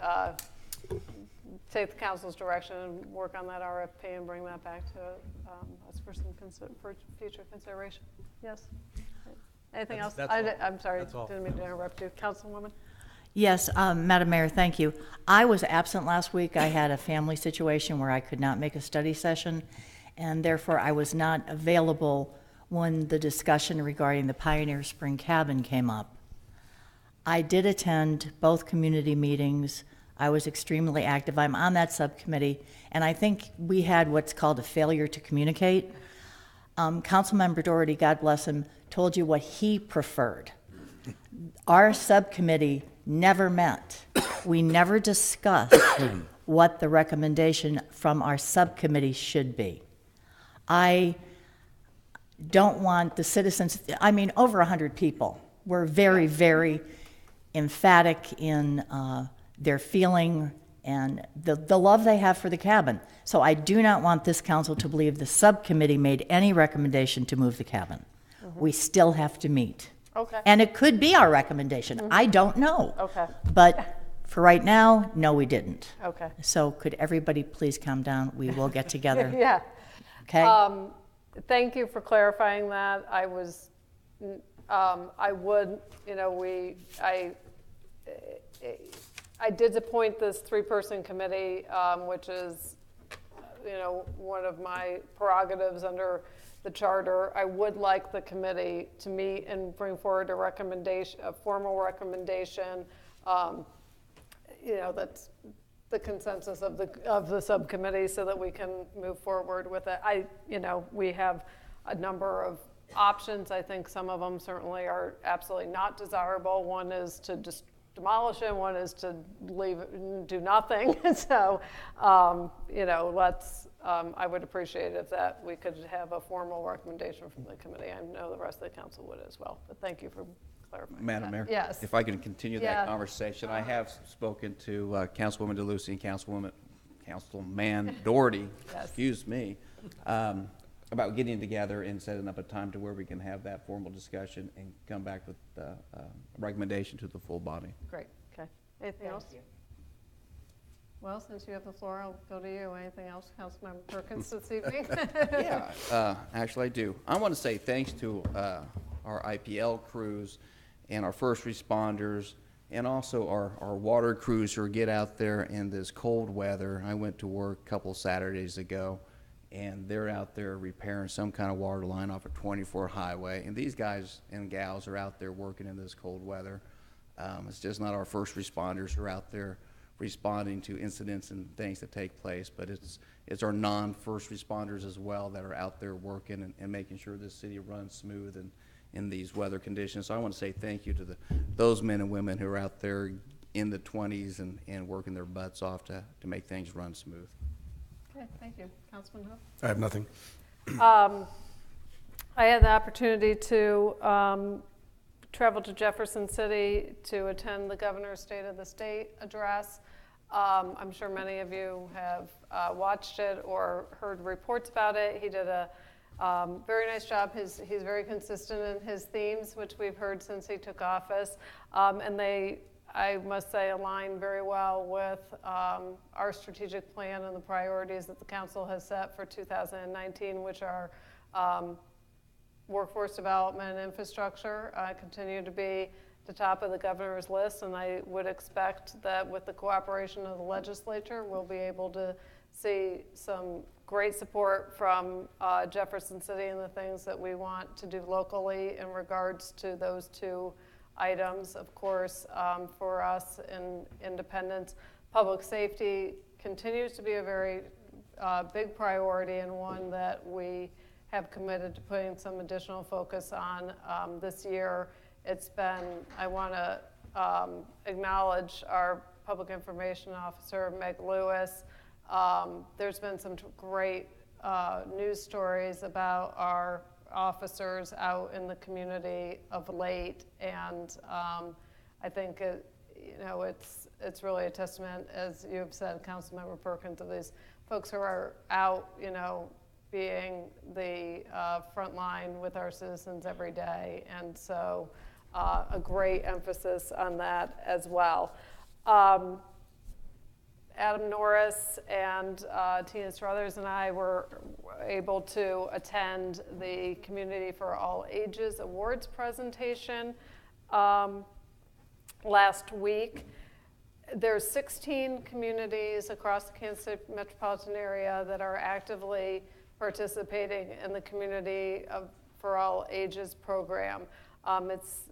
Speaker 1: take the council's direction and work on that RFP and bring that back to us for some for future consideration. Yes. Anything else? I'm sorry, didn't mean to interrupt you, Councilwoman.
Speaker 5: Yes, Madam Mayor, thank you. I was absent last week. I had a family situation where I could not make a study session, and therefore I was not available when the discussion regarding the Pioneer Spring Cabin came up. I did attend both community meetings. I was extremely active. I'm on that subcommittee, and I think we had what's called a failure to communicate. Councilmember Doherty, God bless him, told you what he preferred. Our subcommittee never met. We never discussed what the recommendation from our subcommittee should be. I don't want the citizens, I mean, over 100 people were very, very emphatic in their feeling and the love they have for the cabin. So I do not want this council to believe the subcommittee made any recommendation to move the cabin. Mm-hmm. We still have to meet.
Speaker 1: Okay.
Speaker 5: And it could be our recommendation. Mm-hmm. I don't know.
Speaker 1: Okay.
Speaker 5: But for right now, no, we didn't.
Speaker 1: Okay.
Speaker 5: So could everybody please calm down? We will get together.
Speaker 1: Yeah.
Speaker 5: Okay.
Speaker 1: Thank you for clarifying that. I would, you know, I did appoint this 3-person committee, which is, you know, one of my prerogatives under the charter. I would like the committee to meet and bring forward a recommendation, a formal recommendation, you know, that's the consensus of the subcommittee so that we can move forward with it. We have a number of options. I think some of them certainly are absolutely not desirable. One is to just demolish it. One is to leave it and do nothing. So, I would appreciate if that we could have a formal recommendation from the committee. I know the rest of the council would as well. But thank you for clarifying.
Speaker 10: Madam Mayor?
Speaker 1: Yes.
Speaker 10: If I can continue
Speaker 1: Yeah.
Speaker 10: that conversation, I have spoken to Councilwoman DeLucy and Councilman Doherty,
Speaker 1: Yes.
Speaker 10: excuse me, about getting together and setting up a time to where we can have that formal discussion and come back with a recommendation to the full body.
Speaker 1: Great. Okay. Anything else? Well, since you have the floor, I'll go to you. Anything else, Councilmember Perkins, this evening?
Speaker 10: Yeah, actually I do. I want to say thanks to our IPL crews and our first responders and also our water crews who get out there in this cold weather. I went to work a couple Saturdays ago, and they're out there repairing some kind of water line off a 24 highway. And these guys and gals are out there working in this cold weather. It's just not our first responders who are out there responding to incidents and things that take place, but it's our non-first responders as well that are out there working and making sure this city runs smooth and in these weather conditions. So I want to say thank you to those men and women who are out there in the 20s and working their butts off to make things run smooth.
Speaker 1: Okay, thank you. Councilman Hope?
Speaker 11: I have nothing.
Speaker 1: I had the opportunity to travel to Jefferson City to attend the Governor's State of the State address. I'm sure many of you have watched it or heard reports about it. He did a very nice job. He's very consistent in his themes, which we've heard since he took office. And they, I must say, align very well with our strategic plan and the priorities that the council has set for 2019, which are workforce development, infrastructure, continue to be the top of the governor's list, and I would expect that with the cooperation of the legislature, we'll be able to see some great support from Jefferson City and the things that we want to do locally in regards to those two items. Of course, for us in Independence, public safety continues to be a very big priority and one that we have committed to putting some additional focus on this year. It's been, I want to acknowledge our public information officer, Meg Lewis. There's been some great news stories about our officers out in the community of late, and I think it's really a testament, as you've said, Councilmember Perkins, of these folks who are out, being the front line with our citizens every day, and so a great emphasis on that as well. Adam Norris and Tina Struthers and I were able to attend the Community for All Ages Awards presentation last week. There's 16 communities across the Kansas City metropolitan area that are actively participating in the Community for All Ages program. It's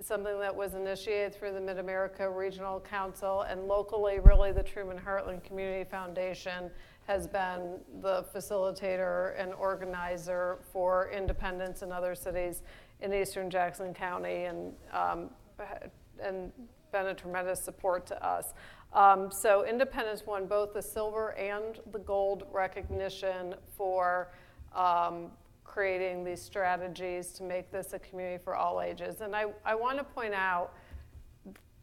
Speaker 1: something that was initiated through the Mid-America Regional Council, and locally, really, the Truman Heartland Community Foundation has been the facilitator and organizer for Independence and other cities in eastern Jackson County, and been a tremendous support to us. So Independence won both the silver and the gold recognition for creating these strategies to make this a community for all ages. And I want to point out,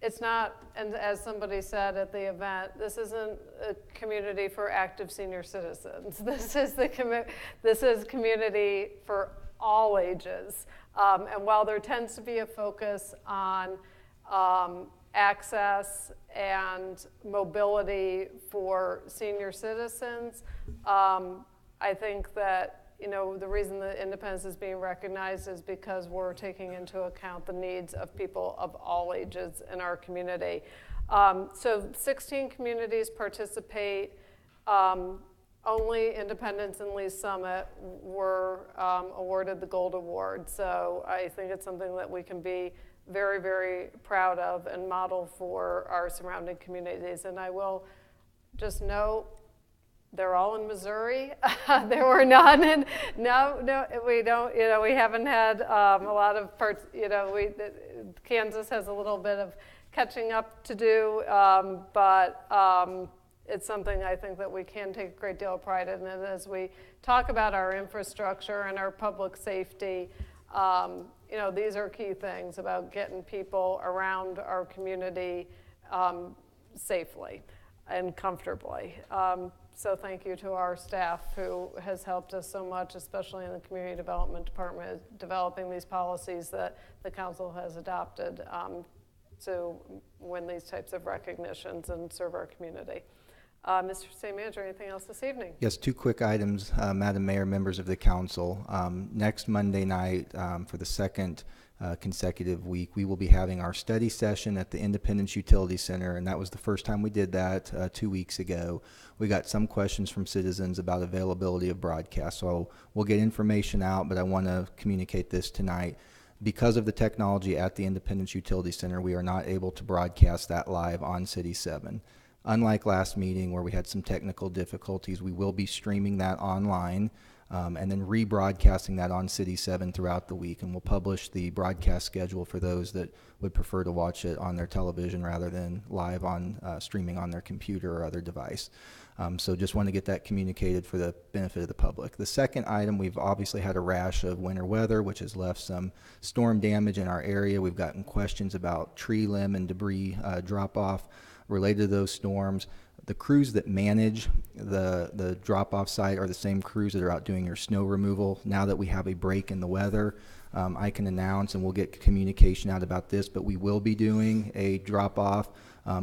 Speaker 1: it's not, and as somebody said at the event, this isn't a community for active senior citizens. This is community for all ages. And while there tends to be a focus on access and mobility for senior citizens, I think that the reason that Independence is being recognized is because we're taking into account the needs of people of all ages in our community. So 16 communities participate. Only Independence and Lee's Summit were awarded the Gold Award. So I think it's something that we can be very, very proud of and model for our surrounding communities. And I will just know they're all in Missouri. There were none, and no, we don't. We haven't had a lot of parts. Kansas has a little bit of catching up to do, but it's something I think that we can take a great deal of pride in. And as we talk about our infrastructure and our public safety, these are key things about getting people around our community safely and comfortably. So thank you to our staff who has helped us so much, especially in the Community Development Department, developing these policies that the council has adopted to win these types of recognitions and serve our community. Mr. City Manager, anything else this evening?
Speaker 6: Yes, two quick items, Madam Mayor, members of the council. Next Monday night, for the second consecutive week, we will be having our study session at the Independence Utility Center, and that was the first time we did that 2 weeks ago. We got some questions from citizens about availability of broadcast, so we'll get information out, but I want to communicate this tonight. Because of the technology at the Independence Utility Center, we are not able to broadcast that live on City 7. Unlike last meeting where we had some technical difficulties, we will be streaming that online and then rebroadcasting that on City 7 throughout the week. And we'll publish the broadcast schedule for those that would prefer to watch it on their television rather than live on streaming on their computer or other device. So just want to get that communicated for the benefit of the public. The second item, we've obviously had a rash of winter weather, which has left some storm damage in our area. We've gotten questions about tree limb and debris drop-off related to those storms. The crews that manage the drop-off site are the same crews that are out doing your snow removal. Now that we have a break in the weather, I can announce, and we'll get communication out about this, but we will be doing a drop-off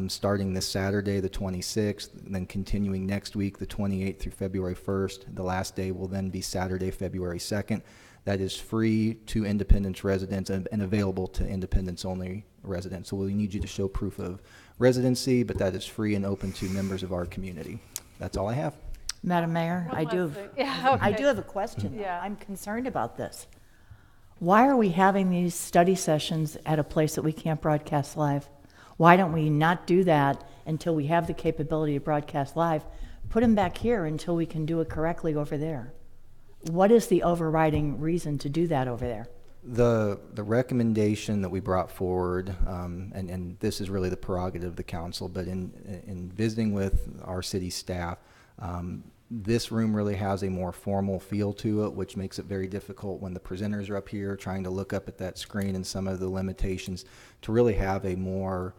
Speaker 6: starting this Saturday, the 26th, and then continuing next week, the 28th through February 1st. The last day will then be Saturday, February 2nd. That is free to Independence residents and available to Independence-only residents. So we need you to show proof of residency, but that is free and open to members of our community. That's all I have.
Speaker 5: Madam Mayor, I do have a question.
Speaker 1: Yeah.
Speaker 5: I'm concerned about this. Why are we having these study sessions at a place that we can't broadcast live? Why don't we not do that until we have the capability to broadcast live? Put them back here until we can do it correctly over there. What is the overriding reason to do that over there?
Speaker 6: The recommendation that we brought forward, and this is really the prerogative of the council, but in visiting with our city staff, this room really has a more formal feel to it, which makes it very difficult when the presenters are up here trying to look up at that screen and some of the limitations to really have a more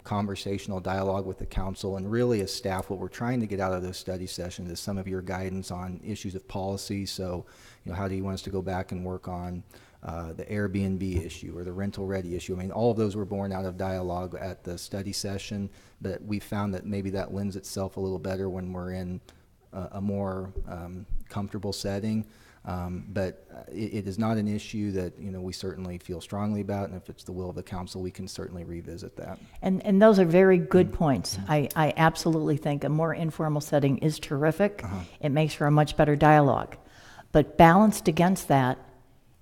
Speaker 6: conversational dialogue with the council. And really as staff, what we're trying to get out of those study sessions is some of your guidance on issues of policy. So, how do you want us to go back and work on the Airbnb issue or the rental ready issue? I mean, all of those were born out of dialogue at the study session, but we found that maybe that lends itself a little better when we're in a more comfortable setting. But it is not an issue that we certainly feel strongly about, and if it's the will of the council, we can certainly revisit that.
Speaker 5: And those are very good points. I absolutely think a more informal setting is terrific. It makes for a much better dialogue. But balanced against that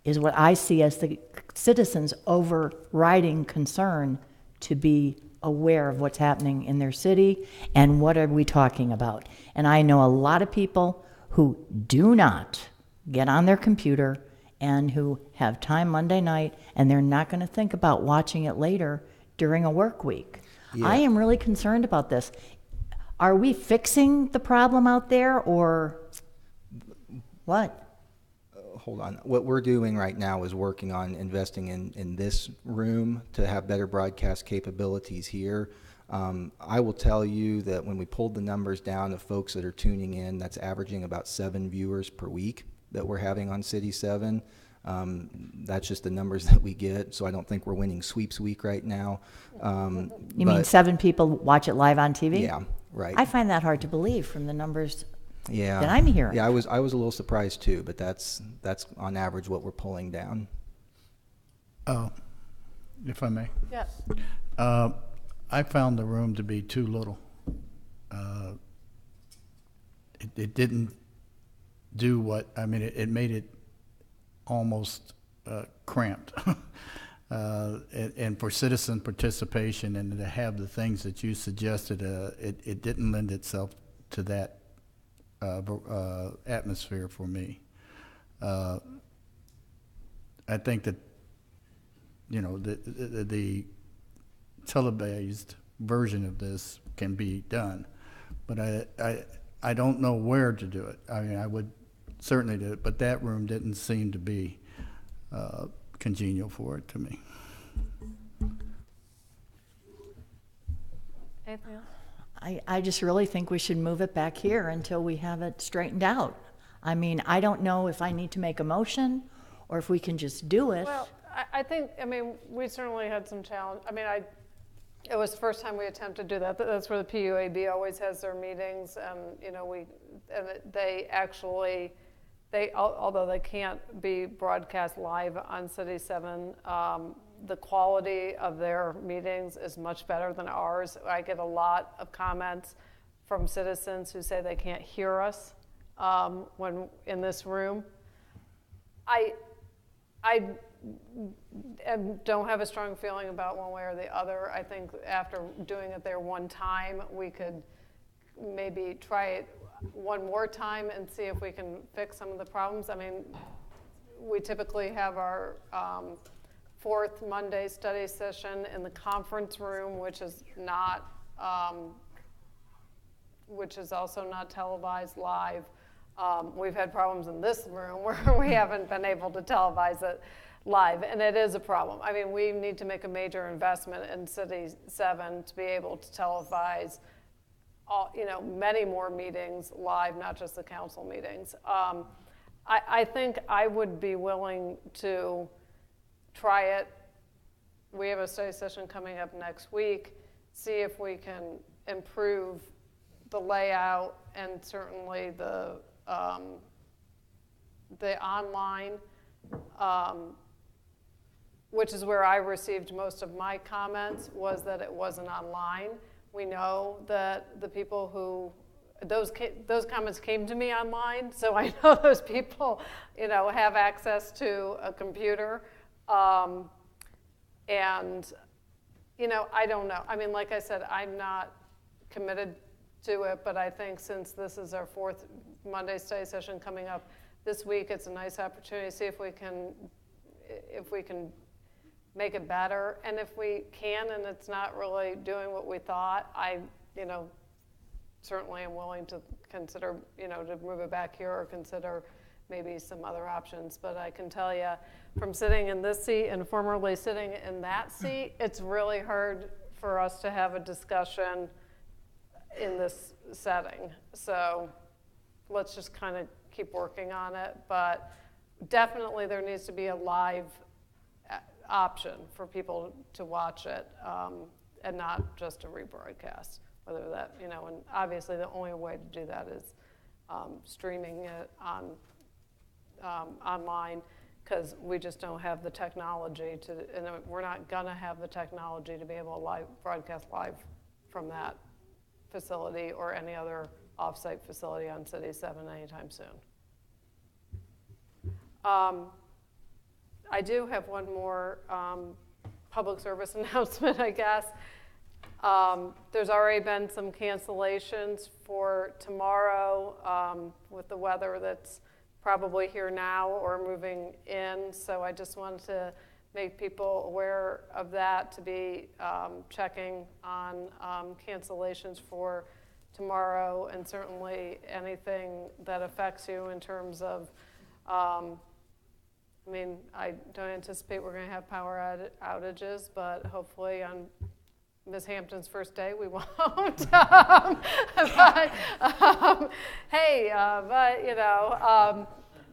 Speaker 5: is what I see as the citizens' overriding concern to be aware of what's happening in their city and what are we talking about. And I know a lot of people who do not get on their computer and who have time Monday night and they're not going to think about watching it later during a work week. Yeah. I am really concerned about this. Are we fixing the problem out there or what?
Speaker 6: Hold on. What we're doing right now is working on investing in this room to have better broadcast capabilities here. I will tell you that when we pulled the numbers down of folks that are tuning in, that's averaging about 7 viewers per week that we're having on City 7. That's just the numbers that we get, so I don't think we're winning sweeps week right now.
Speaker 5: You mean 7 people watch it live on TV?
Speaker 6: Yeah, right.
Speaker 5: I find that hard to believe from the numbers
Speaker 6: yeah.
Speaker 5: that I'm hearing.
Speaker 6: Yeah, I was a little surprised too, but that's on average what we're pulling down.
Speaker 4: If I may.
Speaker 1: Yes.
Speaker 4: I found the room to be too little. It didn't do what, I mean, it made it almost cramped. and for citizen participation and to have the things that you suggested, it didn't lend itself to that atmosphere for me. I think that, you know, the televised version of this can be done, but I don't know where to do it. I mean, I would certainly do it, but that room didn't seem to be congenial for it to me.
Speaker 1: Anything else?
Speaker 5: I just really think we should move it back here until we have it straightened out. I mean, I don't know if I need to make a motion or if we can just do it.
Speaker 1: Well, I think, I mean, we certainly had some challenge. I mean, it was the first time we attempted to do that. That's where the PUAB always has their meetings, and you know, they actually, although they can't be broadcast live on City 7, the quality of their meetings is much better than ours. I get a lot of comments from citizens who say they can't hear us when in this room. I don't have a strong feeling about one way or the other. I think after doing it there one time, we could maybe try it one more time and see if we can fix some of the problems. I mean, we typically have our fourth Monday study session in the conference room, which is also not televised live. We've had problems in this room where we haven't been able to televise it live, and it is a problem. I mean, we need to make a major investment in City 7 to be able to televise many more meetings live, not just the council meetings. I think I would be willing to try it. We have a study session coming up next week, see if we can improve the layout and certainly the online, which is where I received most of my comments, was that it wasn't online. We know that the people who, those comments came to me online, so I know those people, have access to a computer. I don't know. I mean, like I said, I'm not committed to it, but I think since this is our fourth Monday study session coming up this week, it's a nice opportunity to see if we can make it better. And if we can and it's not really doing what we thought, I certainly am willing to consider, to move it back here or consider maybe some other options. But I can tell you, from sitting in this seat and formerly sitting in that seat, it's really hard for us to have a discussion in this setting. So let's just kind of keep working on it. But definitely there needs to be a live option for people to watch it, and not just a rebroadcast. Whether that, and obviously the only way to do that is streaming it on online, because we just don't have the technology to, and we're not gonna have the technology to be able to broadcast live from that facility or any other off-site facility on City 7 anytime soon. I do have one more public service announcement, I guess. There's already been some cancellations for tomorrow with the weather that's probably here now or moving in. So I just wanted to make people aware of that, to be checking on cancellations for tomorrow, and certainly anything that affects you in terms of, I mean, I don't anticipate we're going to have power outages, but hopefully on Ms. Hampton's first day we won't.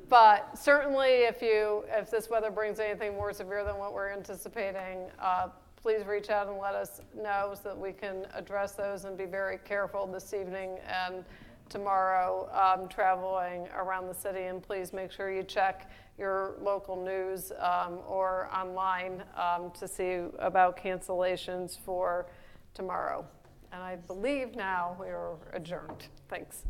Speaker 1: But certainly if this weather brings anything more severe than what we're anticipating, please reach out and let us know so that we can address those, and be very careful this evening and tomorrow traveling around the city. And please make sure you check your local news or online to see about cancellations for tomorrow. And I believe now we are adjourned. Thanks.